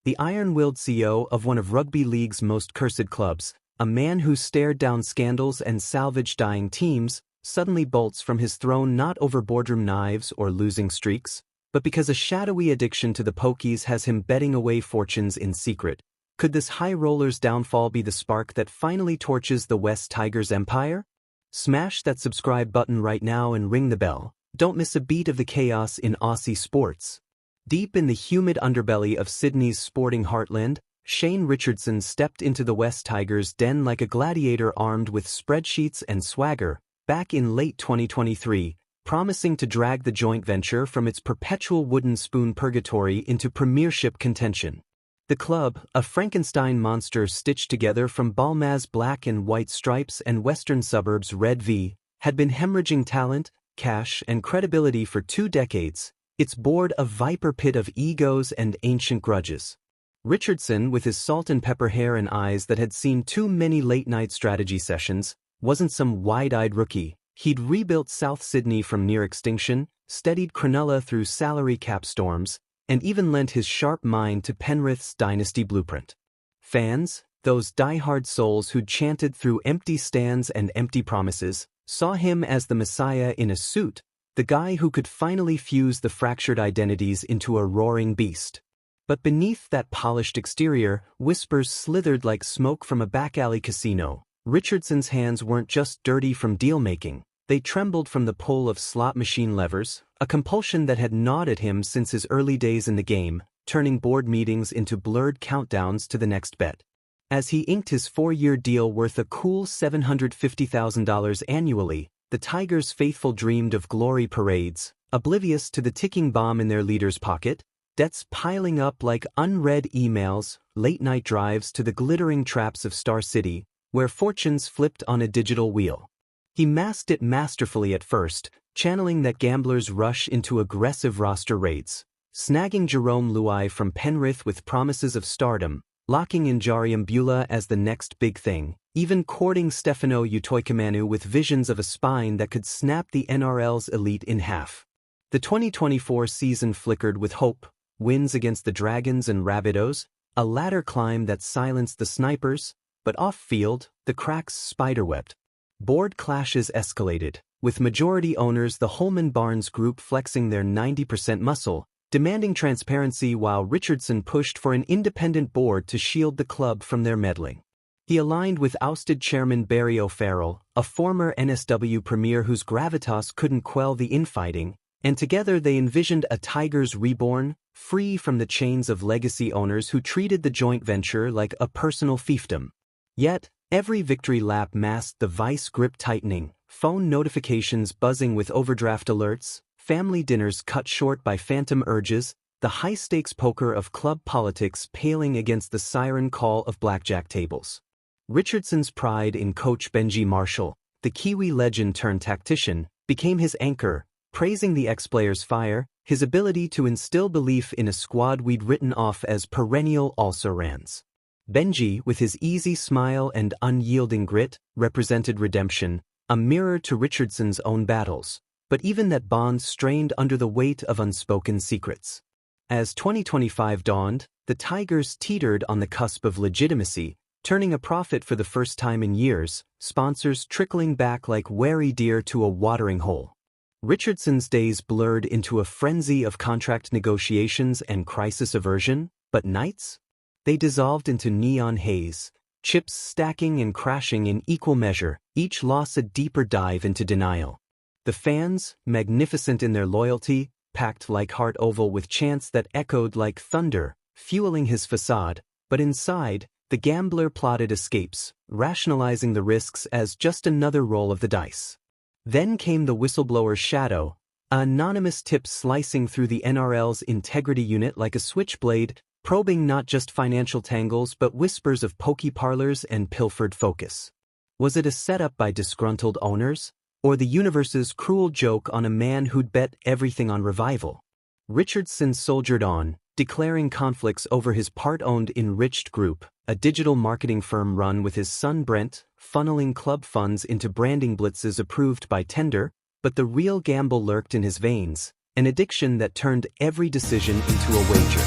the iron-willed CEO of one of rugby league's most cursed clubs, a man who stared down scandals and salvaged dying teams, suddenly bolts from his throne not over boardroom knives or losing streaks, but because a shadowy addiction to the Pokies has him betting away fortunes in secret. Could this high roller's downfall be the spark that finally torches the West Tigers empire? Smash that subscribe button right now and ring the bell. Don't miss a beat of the chaos in Aussie sports. Deep in the humid underbelly of Sydney's sporting heartland, Shane Richardson stepped into the West Tigers' den like a gladiator armed with spreadsheets and swagger, back in late 2023, promising to drag the joint venture from its perpetual wooden spoon purgatory into premiership contention. The club, a Frankenstein monster stitched together from Balmain's black and white stripes and Western Suburbs' red V, had been hemorrhaging talent, cash, and credibility for 2 decades, its board a viper pit of egos and ancient grudges. Richardson, with his salt and pepper hair and eyes that had seen too many late-night strategy sessions, wasn't some wide-eyed rookie. He'd rebuilt South Sydney from near extinction, steadied Cronulla through salary cap storms, and even lent his sharp mind to Penrith's dynasty blueprint. Fans, those die-hard souls who'd chanted through empty stands and empty promises, saw him as the messiah in a suit, the guy who could finally fuse the fractured identities into a roaring beast. But beneath that polished exterior, whispers slithered like smoke from a back-alley casino. Richardson's hands weren't just dirty from deal-making, they trembled from the pull of slot machine levers, a compulsion that had gnawed at him since his early days in the game, turning board meetings into blurred countdowns to the next bet. As he inked his 4-year deal worth a cool $750,000 annually, the Tigers' faithful dreamed of glory parades, oblivious to the ticking bomb in their leader's pocket, debts piling up like unread emails, late-night drives to the glittering traps of Star City, where fortunes flipped on a digital wheel. He masked it masterfully at first, channeling that gambler's rush into aggressive roster raids, snagging Jerome Luai from Penrith with promises of stardom, locking in Jariam Bula as the next big thing, even courting Stefano Utoikamanu with visions of a spine that could snap the NRL's elite in half. The 2024 season flickered with hope, wins against the Dragons and Rabbitohs, a ladder climb that silenced the snipers, but off-field, the cracks spiderwebbed. Board clashes escalated, with majority owners the Holman Barnes Group flexing their 90% muscle, demanding transparency while Richardson pushed for an independent board to shield the club from their meddling. He aligned with ousted chairman Barry O'Farrell, a former NSW premier whose gravitas couldn't quell the infighting, and together they envisioned a Tigers reborn, free from the chains of legacy owners who treated the joint venture like a personal fiefdom. Yet, every victory lap masked the vice grip tightening, phone notifications buzzing with overdraft alerts, family dinners cut short by phantom urges, the high-stakes poker of club politics paling against the siren call of blackjack tables. Richardson's pride in coach Benji Marshall, the Kiwi legend turned tactician, became his anchor, praising the ex-player's fire, his ability to instill belief in a squad we'd written off as perennial also-rans. Benji, with his easy smile and unyielding grit, represented redemption, a mirror to Richardson's own battles, but even that bond strained under the weight of unspoken secrets. As 2025 dawned, the Tigers teetered on the cusp of legitimacy, turning a profit for the first time in years, sponsors trickling back like wary deer to a watering hole. Richardson's days blurred into a frenzy of contract negotiations and crisis aversion, but nights? They dissolved into neon haze, chips stacking and crashing in equal measure, each loss a deeper dive into denial. The fans, magnificent in their loyalty, packed like Hart Oval with chants that echoed like thunder, fueling his facade, but inside, the gambler plotted escapes, rationalizing the risks as just another roll of the dice. Then came the whistleblower's shadow, an anonymous tip slicing through the NRL's integrity unit like a switchblade, probing not just financial tangles but whispers of pokey parlors and pilfered focus. Was it a setup by disgruntled owners, or the universe's cruel joke on a man who'd bet everything on revival? Richardson soldiered on, declaring conflicts over his part-owned Enriched Group, a digital marketing firm run with his son Brent, funneling club funds into branding blitzes approved by Tender, but the real gamble lurked in his veins, an addiction that turned every decision into a wager.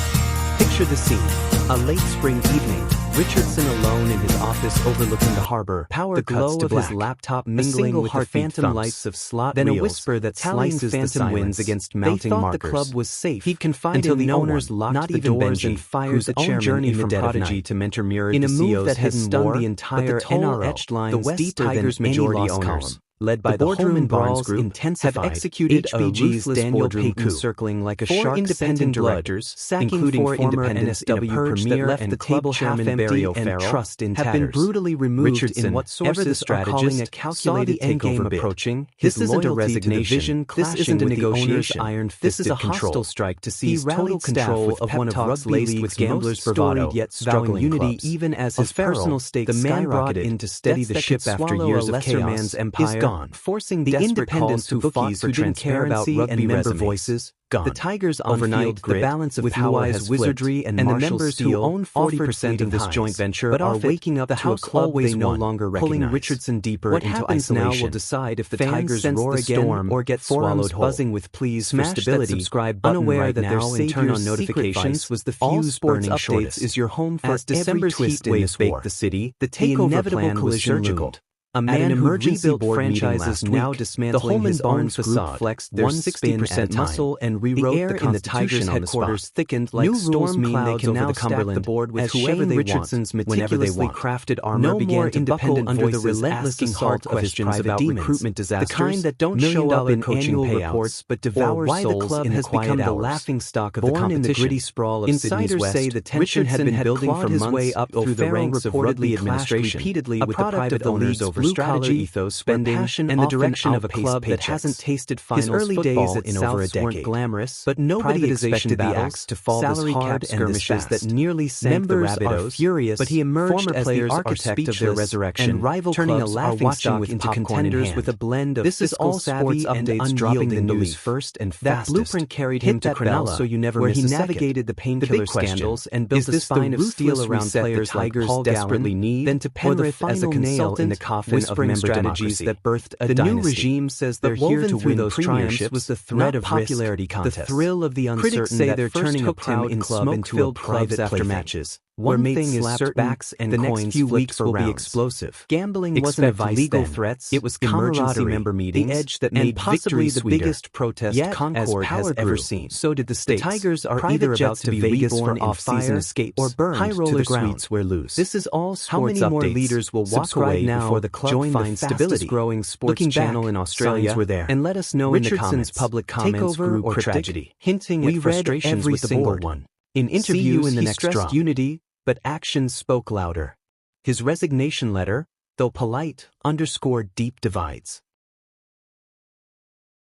Picture the scene. A late spring evening, Richardson alone in his office overlooking the harbor, power glow of his laptop mingling with the phantom lights of slot then reels, a whisper that slices the phantom winds silence. against They mounting thought markers. the club was safe. He'd confide until in the no owners one, locked not the even doors Benji, and fired whose the own chairman journey in the from dead of prodigy night. to mentor mirrored In the a move CEO's that had hidden stunned war, the but entire the tall NRL, etched lines the West deeper Tigers than any majority lost owners, column, led by the the boardroom Holman Barnes brawls Group, intensified. have executed a HBG's ruthless Daniel boardroom Payton coup, circling like a four shark independent scenting blood, directors, sacking including four former independents in a NSW purge that premier left and the club table half chairman empty Barry and O'Farrell, trust in have been tatters. brutally removed Richardson, in what ever the sources are calling a strategist, calculated saw the takeover endgame bid. approaching. His This isn't a loyalty to the resignation. vision This clashing isn't a with the owner's negotiation. iron-fisted This is a control hostile strike to He seize total rallied staff control with of pep one of talks Rugby laced League's with most gamblers' storied bravado, yet vowing struggling unity clubs. even as his O'Farrell, personal stakes the man brought skyrocketed, in to steady debts the that ship could after swallow years a of lesser chaos, man's empire, is gone. forcing The desperate independents calls to who fought bookies for who didn't care about transparency rugby and member resumes. voices, gone. The Tigers' Overnight, on-field the grit, balance of with power Wise has wizardry flipped, and and the Marshall members Steele who own 40% of this highs, joint venture but are off it, waking up the to a house club always they no won, longer pulling recognize. Richardson deeper What into happens now isolation. will decide if the Fans Tigers sense roar the again storm or get forums swallowed whole. buzzing with pleas for Smash that stability, subscribe button unaware right that their now and turn on savior's secret notifications. vice was the All fuse sports burning updates shortest. is your home for As every December's twist heat wave in this war. baked the city, The the takeover inevitable plan was collision surgical. loomed. A At man an who emergency rebuilt board meeting franchises last now week, dismantling the Holman his Barnes own Group facade, flexed their 160% muscle and rewrote the air the in the Tigers' Tigers' headquarters thickened like new rules storm mean they clouds can over now the stack Cumberland, the board with as whoever Shane they Richardson's want, whenever they meticulously want. crafted armor No began more to buckle independent under the voices relentless asking assault hard of his questions private about demons, recruitment disasters, the kind that don't show up million-dollar in coaching annual payouts, reports but or devour why the souls club in has the quiet become the hours. laughingstock of the Born competition. in the gritty sprawl of Insiders Sydney's West, say the tension had Richardson been had building clawed for his months way up through through the the ranks of Rugby administration, repeatedly a with the product private of the owners league's over blue-collar strategy, ethos, spending, passion and the often direction of a outpaced club that paychecks. hasn't tasted His finals early football days at in over a Souths weren't decade. glamorous, But nobody privatization expected the battles, axe to fall this salary hard cap and this skirmishes that fast. nearly sank Members the are Rabbitohs, furious, but he emerged former as the players are architect of their speechless, resurrection, and rival turning a clubs are laughing watching stock with into popcorn in contenders hand. with a blend of This is fiscal all savvy sports and updates dropping the unyielding news belief. first and That fastest. blueprint carried Hit him to that bell Cronulla, so you never where miss he a second. navigated the The painkiller big question, scandals and built is a this the spine of steel ruthless around reset the players like Tigers Paul desperately Gallen, need, then to or the Penrith as a final nail in the consultant coffin of whispering member strategies democracy? that birthed a The new dynasty? regime says But they're here woven to through win those premierships, premierships was the threat not of popularity risk, the contests. thrill of the uncertain. Critics say that they're first turning a hooked him proud in club into a smoke-filled clubs private after plaything. matches. One Where thing mates is slapped certain, backs and the coins next few flipped weeks for will be rounds. explosive. Gambling wasn't Expect a legal then. threats, It was emergency camaraderie, member meetings, the edge that and made possibly victory the sweeter. biggest protest Yet, Concord as has power ever grew, seen. so did the The stakes. Tigers are Private either about jets to be Vegas reborn for in off-season fire escapes or burned high to roller the ground. suites where lose. This is all sports How many more updates. leaders will walk Subscribe away now, before the club join the finds fastest stability? growing sports Looking channel back, in Australia, signs were there, and let us know Richardson's in the comments. public comments Takeover grew or cryptic, tragedy, hinting we at read frustrations every with the single board. one. In See interviews, you in the he next stressed drop. unity, but actions spoke louder. His resignation letter, though polite, underscored deep divides.